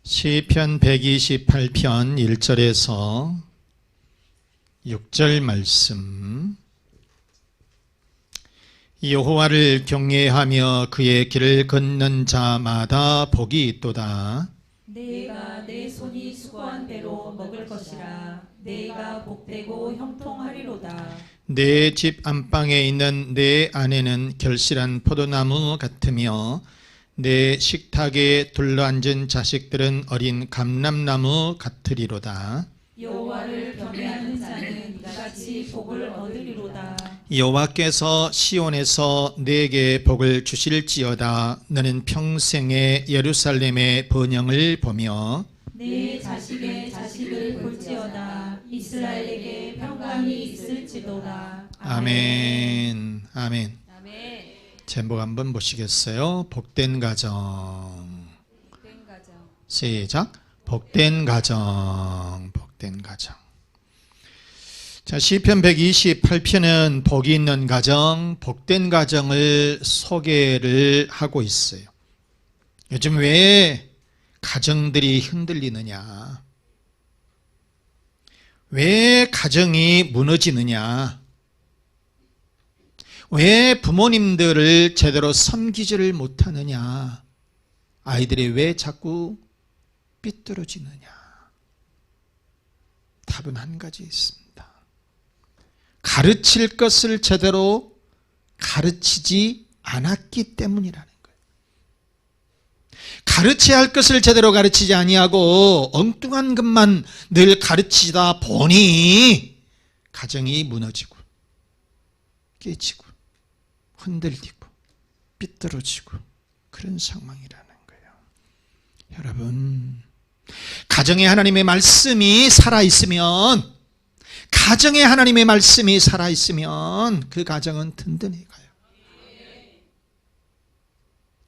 시편 128편 1절에서 6절 말씀. 여호와를 경외하며 그의 길을 걷는 자마다 복이 있도다. 내가 내 손이 수고한 대로 먹을 것이라. 내가 복되고 형통하리로다. 내 집 안방에 있는 내 아내는 결실한 포도나무 같으며 내 식탁에 둘러앉은 자식들은 어린 감람나무 같으리로다. 여호와를 경외하는 자는 이같이 복을 얻으리로다. 여호와께서 시온에서 내게 복을 주실지어다. 너는 평생에 예루살렘의 번영을 보며 내 자식의 자식을 볼지어다. 이스라엘에게 평강이 있을지도다. 아멘. 아멘. 아멘. 제목 한번 보시겠어요? 복된 가정. 복된 가정. 시작. 복된 가정. 복된 가정. 자, 시편 128편은 복이 있는 가정, 복된 가정을 소개를 하고 있어요. 요즘 왜 가정들이 흔들리느냐? 왜 가정이 무너지느냐? 왜 부모님들을 제대로 섬기지를 못하느냐? 아이들이 왜 자꾸 삐뚤어지느냐? 답은 한 가지 있습니다. 가르칠 것을 제대로 가르치지 않았기 때문이라는 거예요. 가르쳐야 할 것을 제대로 가르치지 아니하고 엉뚱한 것만 늘 가르치다 보니 가정이 무너지고 깨지고 흔들리고 삐뚤어지고 그런 상황이라는 거예요. 여러분, 가정에 하나님의 말씀이 살아있으면, 가정에 하나님의 말씀이 살아있으면 그 가정은 든든히 가요.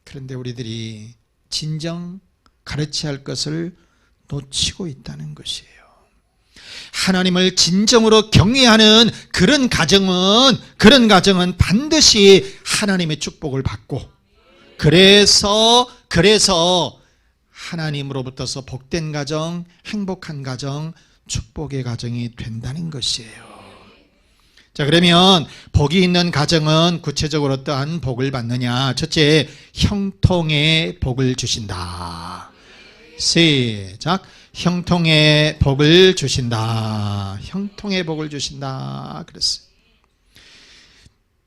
그런데 우리들이 진정 가르쳐야 할 것을 놓치고 있다는 것이에요. 하나님을 진정으로 경외하는 그런 가정은 반드시 하나님의 축복을 받고, 그래서 하나님으로부터서 복된 가정, 행복한 가정, 축복의 가정이 된다는 것이에요. 자, 그러면 복이 있는 가정은 구체적으로 어떠한 복을 받느냐? 첫째, 형통의 복을 주신다. 시작. 형통의 복을 주신다. 형통의 복을 주신다. 그랬어요.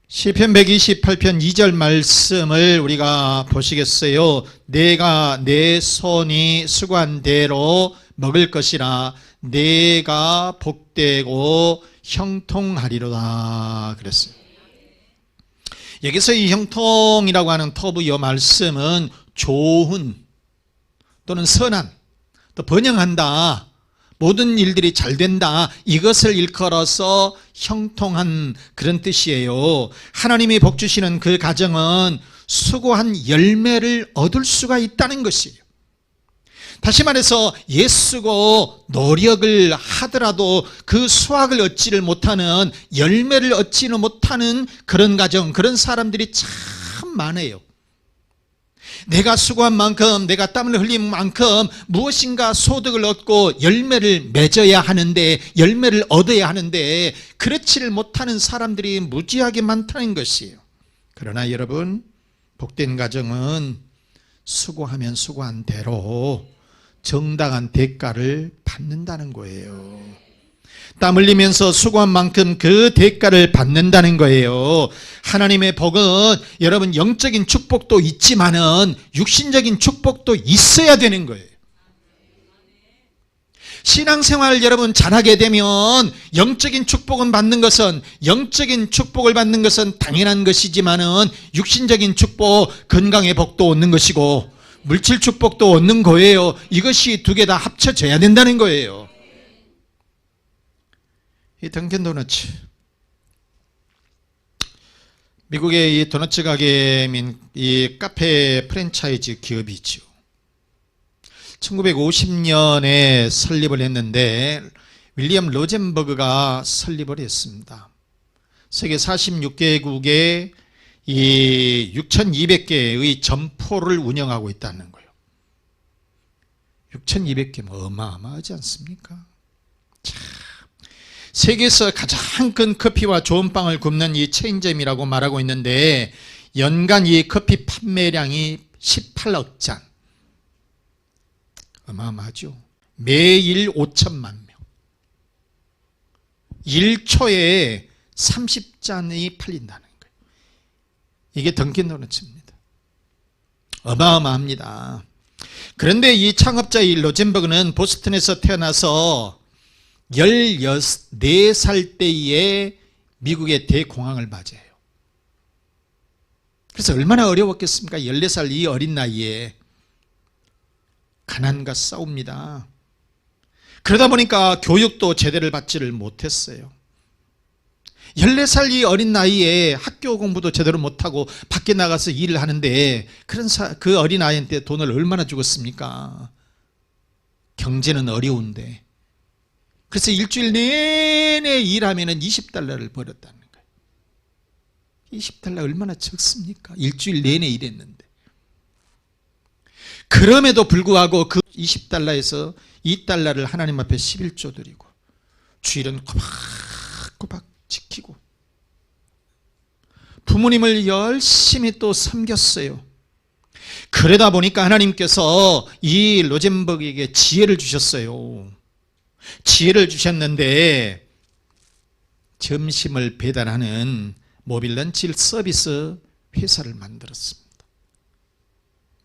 시편 128편 2절 말씀을 우리가 보시겠어요? 내가 내 손이 수고한 대로 먹을 것이라. 내가 복되고 형통하리로다. 그랬어요. 여기서 이 형통이라고 하는 터부 이 말씀은 좋은 또는 선한, 또 번영한다, 모든 일들이 잘 된다, 이것을 일컬어서 형통한 그런 뜻이에요. 하나님이 복 주시는 그 가정은 수고한 열매를 얻을 수가 있다는 것이에요. 다시 말해서 애쓰고 노력을 하더라도 그 수확을 얻지를 못하는, 열매를 얻지는 못하는 그런 가정, 그런 사람들이 참 많아요. 내가 수고한 만큼, 내가 땀을 흘린 만큼 무엇인가 소득을 얻고 열매를 맺어야 하는데, 열매를 얻어야 하는데 그렇지를 못하는 사람들이 무지하게 많다는 것이에요. 그러나 여러분, 복된 가정은 수고하면 수고한 대로 정당한 대가를 받는다는 거예요. 땀 흘리면서 수고한 만큼 그 대가를 받는다는 거예요. 하나님의 복은 여러분 영적인 축복도 있지만은 육신적인 축복도 있어야 되는 거예요. 신앙생활을 여러분 잘하게 되면 영적인 축복을 받는 것은 당연한 것이지만은 육신적인 축복, 건강의 복도 얻는 것이고 물질 축복도 얻는 거예요. 이것이 두 개 다 합쳐져야 된다는 거예요. 이 던킨 도너츠, 미국의 이 도너츠 가게민 이 카페 프랜차이즈 기업이 있죠. 1950년에 설립을 했는데 윌리엄 로젠버그가 설립을 했습니다. 세계 46개국에 이 6,200개의 점포를 운영하고 있다는 거예요. 6,200개면 어마어마하지 않습니까? 참. 세계에서 가장 큰 커피와 좋은 빵을 굽는 이 체인점이라고 말하고 있는데 연간 이 커피 판매량이 18억 잔. 어마어마하죠. 매일 5천만 명. 1초에 30잔이 팔린다는 거예요. 이게 던킨도너츠입니다. 어마어마합니다. 그런데 이 창업자 이 로젠버그는 보스턴에서 태어나서 14살 때에 미국의 대공황을 맞이해요. 그래서 얼마나 어려웠겠습니까? 14살 이 어린 나이에 가난과 싸웁니다. 그러다 보니까 교육도 제대로 받지를 못했어요. 14살 이 어린 나이에 학교 공부도 제대로 못하고 밖에 나가서 일을 하는데 그 어린 아이한테 돈을 얼마나 주겠습니까? 경제는 어려운데. 그래서 일주일 내내 일하면 20달러를 벌었다는 거예요. 20달러 얼마나 적습니까? 일주일 내내 일했는데. 그럼에도 불구하고 그 20달러에서 2달러를 하나님 앞에 11조 드리고 주일은 꼬박꼬박 지키고 부모님을 열심히 또 섬겼어요. 그러다 보니까 하나님께서 이 로젠버그에게 지혜를 주셨어요. 지혜를 주셨는데 점심을 배달하는 모빌런치 서비스 회사를 만들었습니다.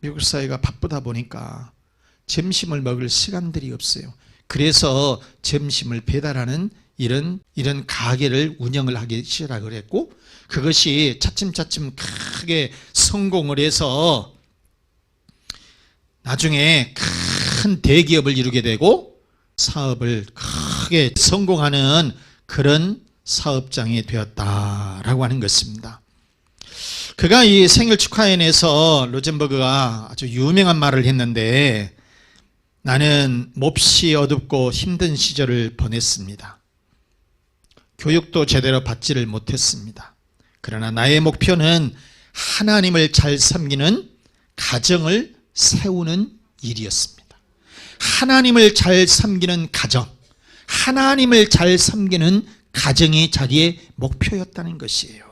미국 사회가 바쁘다 보니까 점심을 먹을 시간들이 없어요. 그래서 점심을 배달하는 이런 가게를 운영을 하기 시작을 했고 그것이 차츰차츰 크게 성공을 해서 나중에 큰 대기업을 이루게 되고 사업을 크게 성공하는 그런 사업장이 되었다라고 하는 것입니다. 그가 이 생일 축하회에서 로젠버그가 아주 유명한 말을 했는데 나는 몹시 어둡고 힘든 시절을 보냈습니다. 교육도 제대로 받지를 못했습니다. 그러나 나의 목표는 하나님을 잘 섬기는 가정을 세우는 일이었습니다. 하나님을 잘 섬기는 가정, 하나님을 잘 섬기는 가정이 자기의 목표였다는 것이에요.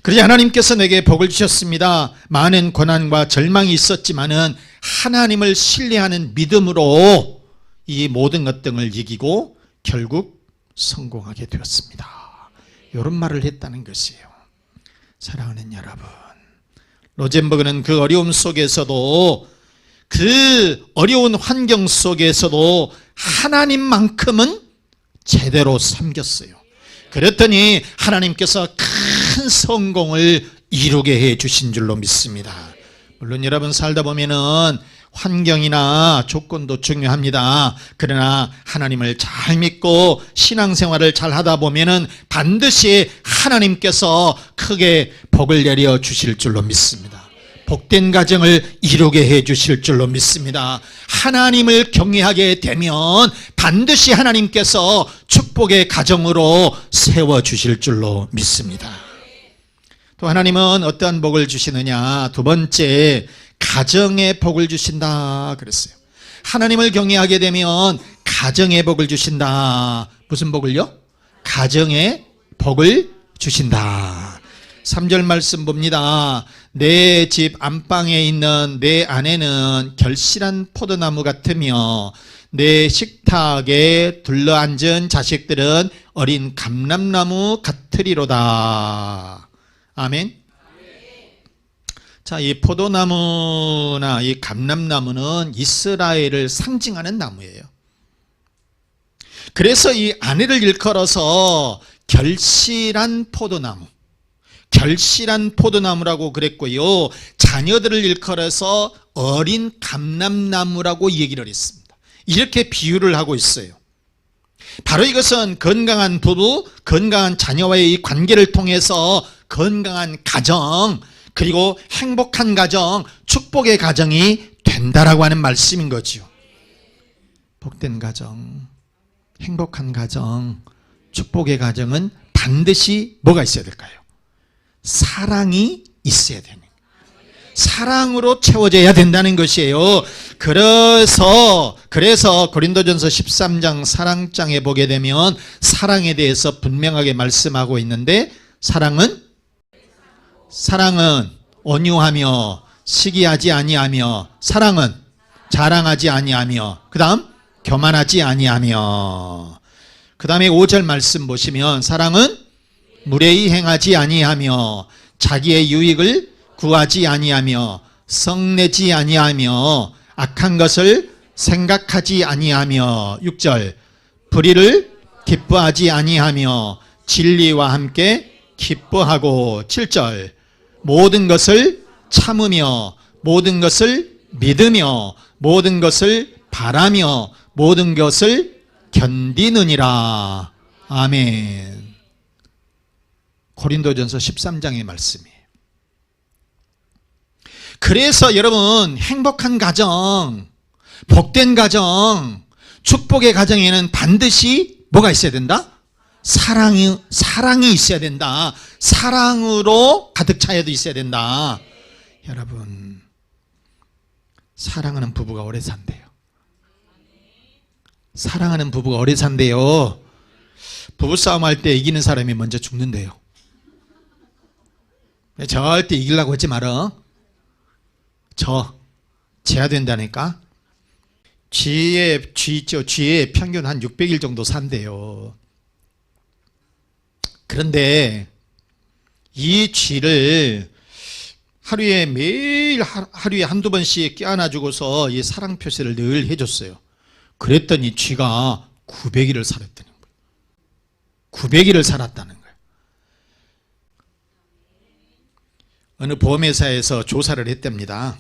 그러자 하나님께서 내게 복을 주셨습니다. 많은 고난과 절망이 있었지만은 하나님을 신뢰하는 믿음으로 이 모든 것들을 이기고 결국 성공하게 되었습니다. 이런 말을 했다는 것이에요. 사랑하는 여러분, 로젠버그는 그 어려움 속에서도 그 어려운 환경 속에서도 하나님만큼은 제대로 섬겼어요. 그랬더니 하나님께서 큰 성공을 이루게 해 주신 줄로 믿습니다. 물론 여러분 살다 보면은 환경이나 조건도 중요합니다. 그러나 하나님을 잘 믿고 신앙생활을 잘 하다 보면은 반드시 하나님께서 크게 복을 내려 주실 줄로 믿습니다. 복된 가정을 이루게 해 주실 줄로 믿습니다. 하나님을 경외하게 되면 반드시 하나님께서 축복의 가정으로 세워 주실 줄로 믿습니다. 또 하나님은 어떠한 복을 주시느냐? 두 번째, 가정의 복을 주신다 그랬어요. 하나님을 경외하게 되면 가정의 복을 주신다. 무슨 복을요? 가정의 복을 주신다. 3절 말씀 봅니다. 내 집 안방에 있는 내 아내는 결실한 포도나무 같으며 내 식탁에 둘러앉은 자식들은 어린 감람나무 같으리로다. 아멘. 자, 이 포도나무나 이 감람나무는 이스라엘을 상징하는 나무예요. 그래서 이 아내를 일컬어서 결실한 포도나무, 결실한 포도나무라고 그랬고요. 자녀들을 일컬어서 어린 감람나무라고 얘기를 했습니다. 이렇게 비유를 하고 있어요. 바로 이것은 건강한 부부, 건강한 자녀와의 이 관계를 통해서 건강한 가정, 그리고 행복한 가정, 축복의 가정이 된다라고 하는 말씀인 거죠. 복된 가정, 행복한 가정, 축복의 가정은 반드시 뭐가 있어야 될까요? 사랑이 있어야 되는 거예요. 사랑으로 채워져야 된다는 것이에요. 그래서 고린도전서 13장 사랑장에 보게 되면 사랑에 대해서 분명하게 말씀하고 있는데, 사랑은 온유하며 시기하지 아니하며, 사랑은 자랑하지 아니하며, 그 다음 교만하지 아니하며, 그 다음에 5절 말씀 보시면 사랑은 무례히 행하지 아니하며 자기의 유익을 구하지 아니하며 성내지 아니하며 악한 것을 생각하지 아니하며, 6절 불의를 기뻐하지 아니하며 진리와 함께 기뻐하고, 7절 모든 것을 참으며 모든 것을 믿으며 모든 것을 바라며 모든 것을 견디느니라. 아멘. 고린도전서 13장의 말씀이에요. 그래서 여러분, 행복한 가정, 복된 가정, 축복의 가정에는 반드시 뭐가 있어야 된다? 사랑이 있어야 된다. 사랑으로 가득 차여도 있어야 된다. 여러분, 사랑하는 부부가 오래 산대요. 사랑하는 부부가 오래 산대요. 부부싸움 할 때 이기는 사람이 먼저 죽는데요. 절대 이기려고 하지 마라. 져야 된다니까. 쥐의 평균 한 600일 정도 산대요. 그런데 이 쥐를 하루에 한두 번씩 껴안아주고서 이 사랑 표시를 늘 해줬어요. 그랬더니 쥐가 900일을 살았다는 거예요. 900일을 살았다는 거예요. 어느 보험회사에서 조사를 했답니다.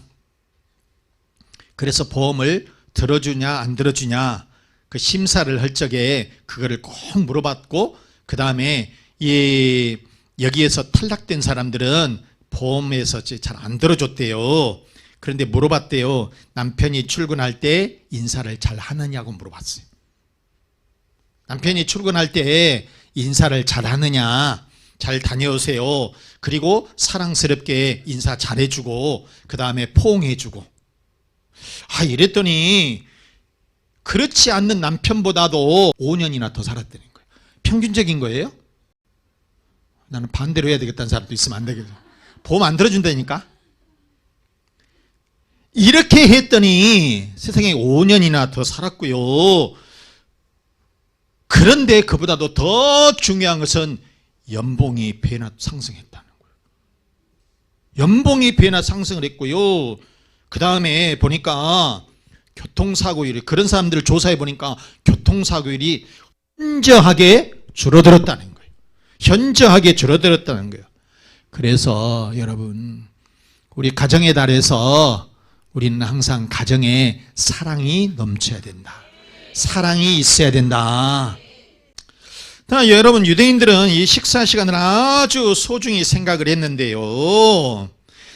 그래서 보험을 들어주냐 안 들어주냐 그 심사를 할 적에 그거를 꼭 물어봤고, 그 다음에 여기에서 탈락된 사람들은 보험에서 잘 안 들어줬대요. 그런데 물어봤대요. 남편이 출근할 때 인사를 잘 하느냐고 물어봤어요. 남편이 출근할 때 인사를 잘 하느냐, 잘 다녀오세요, 그리고 사랑스럽게 인사 잘해주고 그 다음에 포옹해주고. 이랬더니 그렇지 않는 남편보다도 5년이나 더 살았다는 거예요. 평균적인 거예요. 나는 반대로 해야 되겠다는 사람도 있으면 안 되겠죠. 보험 안 들어준다니까. 이렇게 했더니 세상에 5년이나 더 살았고요. 그런데 그보다도 더 중요한 것은 연봉이 배나 상승했다는 거예요. 연봉이 배나 상승을 했고요. 그 다음에 보니까 교통사고율이, 그런 사람들을 조사해 보니까 교통사고율이 현저하게 줄어들었다는 거예요. 현저하게 줄어들었다는 거예요. 그래서 여러분, 우리 가정의 달에서 우리는 항상 가정에 사랑이 넘쳐야 된다. 사랑이 있어야 된다. 여러분, 유대인들은 이 식사 시간을 아주 소중히 생각을 했는데요,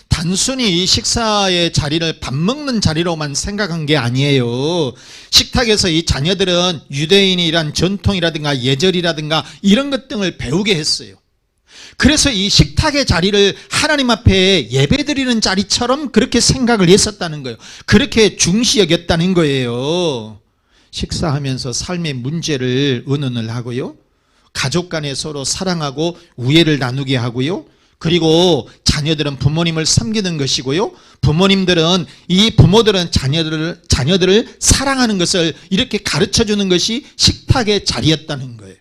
단순히 이 식사의 자리를 밥 먹는 자리로만 생각한 게 아니에요. 식탁에서 이 자녀들은 유대인이란 전통이라든가 예절이라든가 이런 것 등을 배우게 했어요. 그래서 이 식탁의 자리를 하나님 앞에 예배드리는 자리처럼 그렇게 생각을 했었다는 거예요. 그렇게 중시 여겼다는 거예요. 식사하면서 삶의 문제를 의논을 하고요, 가족 간에 서로 사랑하고 우애를 나누게 하고요, 그리고 자녀들은 부모님을 섬기는 것이고요, 부모들은 자녀들을 사랑하는 것을 이렇게 가르쳐주는 것이 식탁의 자리였다는 거예요.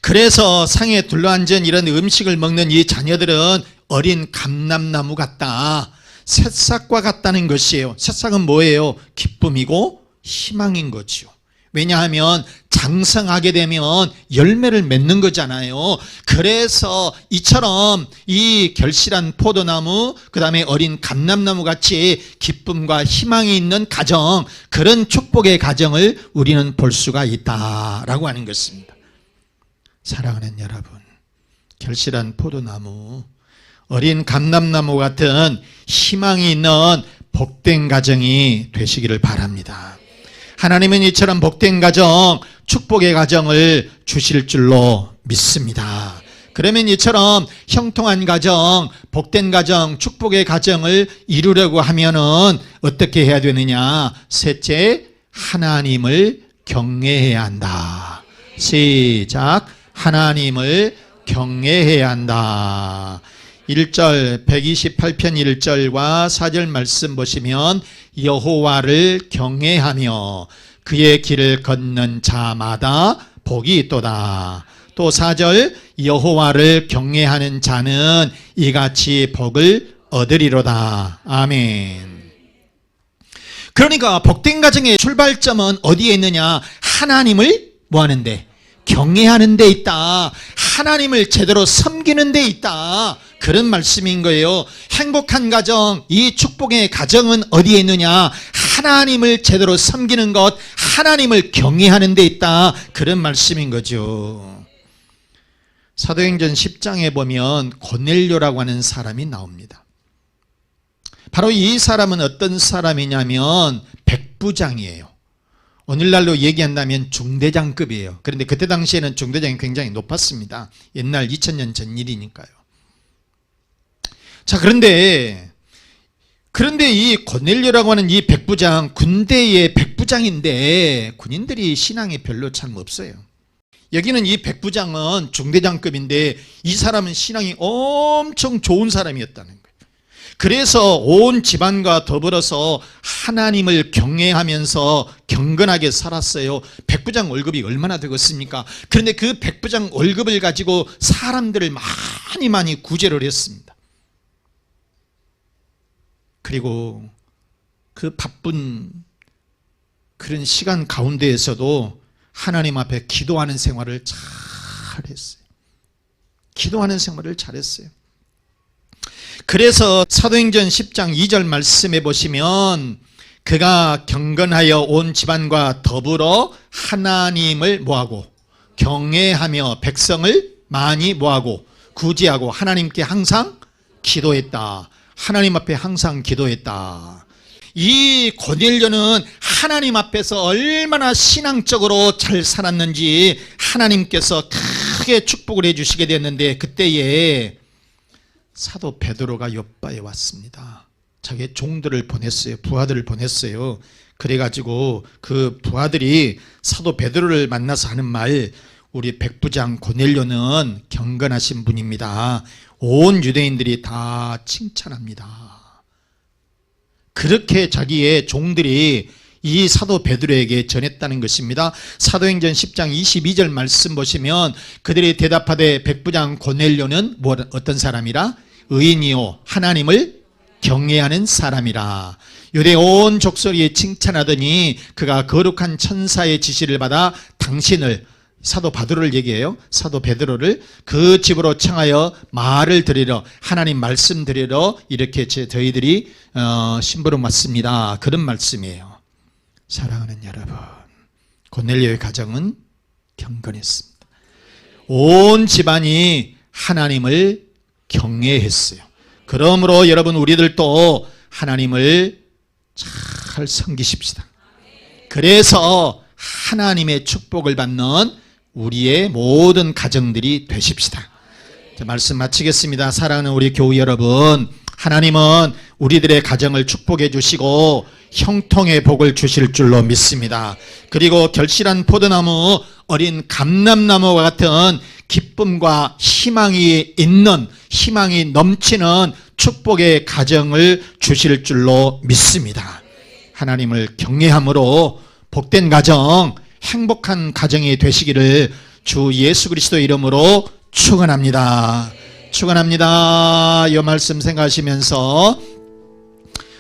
그래서 상에 둘러앉은 이런 음식을 먹는 이 자녀들은 어린 감람나무 같다, 새싹과 같다는 것이에요. 새싹은 뭐예요? 기쁨이고 희망인 거죠. 왜냐하면 장성하게 되면 열매를 맺는 거잖아요. 그래서 이처럼 이 결실한 포도나무, 그 다음에 어린 감람나무 같이 기쁨과 희망이 있는 가정, 그런 축복의 가정을 우리는 볼 수가 있다라고 하는 것입니다. 사랑하는 여러분, 결실한 포도나무, 어린 감람나무 같은 희망이 있는 복된 가정이 되시기를 바랍니다. 하나님은 이처럼 복된 가정, 축복의 가정을 주실 줄로 믿습니다. 그러면 이처럼 형통한 가정, 복된 가정, 축복의 가정을 이루려고 하면은 어떻게 해야 되느냐? 셋째, 하나님을 경외해야 한다. 시작. 하나님을 경외해야 한다. 1절 128편 1절과 4절 말씀 보시면 여호와를 경외하며 그의 길을 걷는 자마다 복이 있도다. 또 4절 여호와를 경외하는 자는 이같이 복을 얻으리로다. 아멘. 그러니까 복된 가정의 출발점은 어디에 있느냐? 하나님을 뭐 하는데? 경외하는 데 있다. 하나님을 제대로 섬기는 데 있다. 그런 말씀인 거예요. 행복한 가정, 이 축복의 가정은 어디에 있느냐? 하나님을 제대로 섬기는 것, 하나님을 경외하는 데 있다. 그런 말씀인 거죠. 사도행전 10장에 보면 고넬료라고 하는 사람이 나옵니다. 바로 이 사람은 어떤 사람이냐면 백부장이에요. 오늘날로 얘기한다면 중대장급이에요. 그런데 그때 당시에는 중대장이 굉장히 높았습니다. 옛날 2000년 전 일이니까요. 자, 그런데 이 고넬료라고 하는 이 백부장, 군대의 백부장인데 군인들이 신앙이 별로 참 없어요. 여기는 이 백부장은 중대장급인데 이 사람은 신앙이 엄청 좋은 사람이었다는 거예요. 그래서 온 집안과 더불어서 하나님을 경외하면서 경건하게 살았어요. 백부장 월급이 얼마나 되겠습니까? 그런데 그 백부장 월급을 가지고 사람들을 많이 구제를 했습니다. 그리고 그 바쁜 그런 시간 가운데에서도 하나님 앞에 기도하는 생활을 잘했어요. 기도하는 생활을 잘했어요. 그래서 사도행전 10장 2절 말씀해 보시면 그가 경건하여 온 집안과 더불어 하나님을 뭐하고 경외하며 백성을 많이 뭐하고 구제하고 하나님께 항상 기도했다. 하나님 앞에 항상 기도했다. 이 고넬료는 하나님 앞에서 얼마나 신앙적으로 잘 살았는지 하나님께서 크게 축복을 해주시게 됐는데 그때에 사도 베드로가 요바에 왔습니다. 자기의 종들을 보냈어요. 부하들을 보냈어요. 그래가지고 그 부하들이 사도 베드로를 만나서 하는 말, 우리 백부장 고넬료는 경건하신 분입니다. 온 유대인들이 다 칭찬합니다. 그렇게 자기의 종들이 이 사도 베드로에게 전했다는 것입니다. 사도행전 10장 22절 말씀 보시면 그들이 대답하되 백부장 고넬료는 어떤 사람이라? 의인이요 하나님을 경외하는 사람이라. 유대 온 족속이 칭찬하더니 그가 거룩한 천사의 지시를 받아 당신을, 사도 바드로를 얘기해요. 사도 베드로를 그 집으로 청하여 말을 드리러, 하나님 말씀 드리러 이렇게 저희들이 심부름 왔습니다. 그런 말씀이에요. 사랑하는 여러분, 고넬료의 가정은 경건했습니다. 온 집안이 하나님을 경외했어요. 그러므로 여러분 우리들도 하나님을 잘 섬기십시다. 그래서 하나님의 축복을 받는 우리의 모든 가정들이 되십시다. 자, 말씀 마치겠습니다. 사랑하는 우리 교우 여러분, 하나님은 우리들의 가정을 축복해 주시고 형통의 복을 주실 줄로 믿습니다. 그리고 결실한 포도나무, 어린 감람나무와 같은 기쁨과 희망이 있는, 희망이 넘치는 축복의 가정을 주실 줄로 믿습니다. 하나님을 경외함으로 복된 가정, 행복한 가정이 되시기를 주 예수 그리스도 이름으로 축원합니다. 축원합니다. 이 말씀 생각하시면서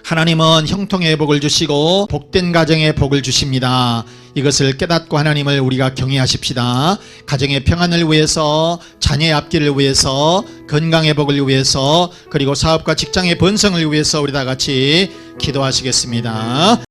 하나님은 형통의 복을 주시고 복된 가정의 복을 주십니다. 이것을 깨닫고 하나님을 우리가 경외하십시다. 가정의 평안을 위해서, 자녀의 앞길을 위해서, 건강의 복을 위해서, 그리고 사업과 직장의 번성을 위해서 우리 다 같이 기도하시겠습니다.